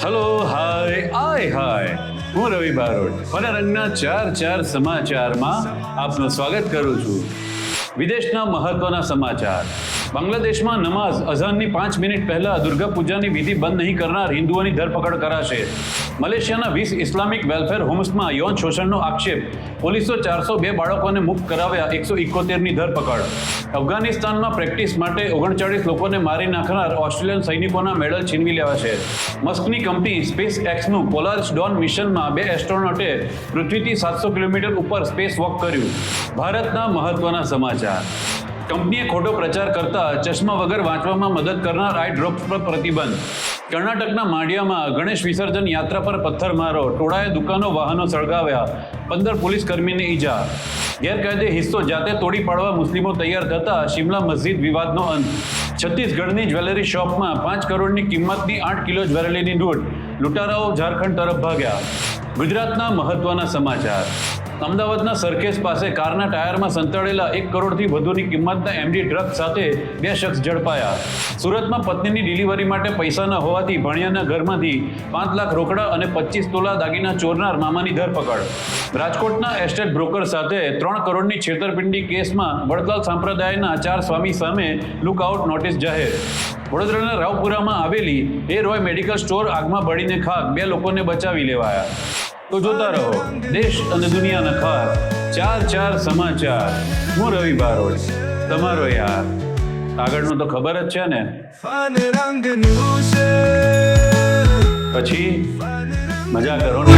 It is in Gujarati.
હેલો, હાય, હું રવિ બારોટ અને રંગના ચાર સમાચારમાં આપનું સ્વાગત કરું છું. વિદેશના મહત્વના સમાચાર. બાંગ્લાદેશમાં નમાઝ અઝાનની 5 મિનિટ પહેલા દુર્ગા પૂજાની વિધિ બંધ નહીં કરનાર હિન્દુઓની ધરપકડ કરાશે. મલેશિયાના 20 ઇસ્લામિક વેલફેર હોમ્સમાં યૌન શોષણનો આક્ષેપ. પોલીસો 402 બાળકોને મુક્ત કરાવ્યા, 171ની ધરપકડ. અફઘાનિસ્તાનમાં પ્રેક્ટિસ માટે 39 લોકોને મારી નાખનાર ઓસ્ટ્રેલિયન સૈનિકોના મેડલ છીનવી લેવાશે. મસ્કની કંપની સ્પેસ એક્સનું પોલારિસ ડોન મિશનમાં 2 એસ્ટ્રોનોટે પૃથ્વીથી 700 કિલોમીટર ઉપર સ્પેસ વોક કર્યું. ભારતના મહત્વના સમાચાર. કંપનીએ ખોટો પ્રચાર કરતા ચશ્મા વગર વાંચવામાં મદદ કરનાર આઈ ડ્રોપ્સ પર પ્રતિબંધ. કર્ણાટકના માંડ્યામાં ગણેશ વિસર્જન યાત્રા પર પથ્થરમારો, ટોળાએ દુકાનો વાહનો સળગાવ્યા, 15 પોલીસ કર્મીને ઈજા. ગેરકાયદે હિસ્સો જાતે તોડી પાડવા મુસ્લિમો તૈયાર થતા શિમલા મસ્જિદ વિવાદનો અંત. છત્તીસગઢની જ્વેલરી શોપમાં 5 કરોડની કિંમતની 8 કિલો જ્વેલરીની લૂંટ. લૂંટારાઓ ઝારખંડ તરફ ભાગ્યા. ગુજરાતના મહત્વના સમાચાર. અમદાવાદના સરખેજ પાસે કારના ટાયરમાં સંતાડેલા 1 કરોડથી વધુની કિંમતના એમડી ડ્રગ્સ સાથે 2 શખ્સ ઝડપાયા. સુરતમાં પત્નીની ડિલિવરી માટે પૈસા ન હોવાથી ભાણિયાના ઘરમાંથી 5 લાખ રોકડા અને 25 તોલા દાગીના ચોરનાર મામાની ધરપકડ. રાજકોટના એસ્ટેટ બ્રોકર સાથે 3 કરોડની છેતરપિંડી કેસમાં વડતાલ સંપ્રદાયના 4 સ્વામી સામે લુકઆઉટ નોટિસ જાહેર. વડોદરાના રાવપુરામાં આવેલી એ રોય મેડિકલ સ્ટોર આગમાં બળીને ખાક, 2 લોકોને બચાવી લેવાયા. તો જોતા રહો દેશ અને દુનિયાના ખાસ ચાર સમાચાર. હું રવિ બારોટ, તમારો યાર. આગળનું તો ખબર જ છે ને. પછી મજા કરો ને.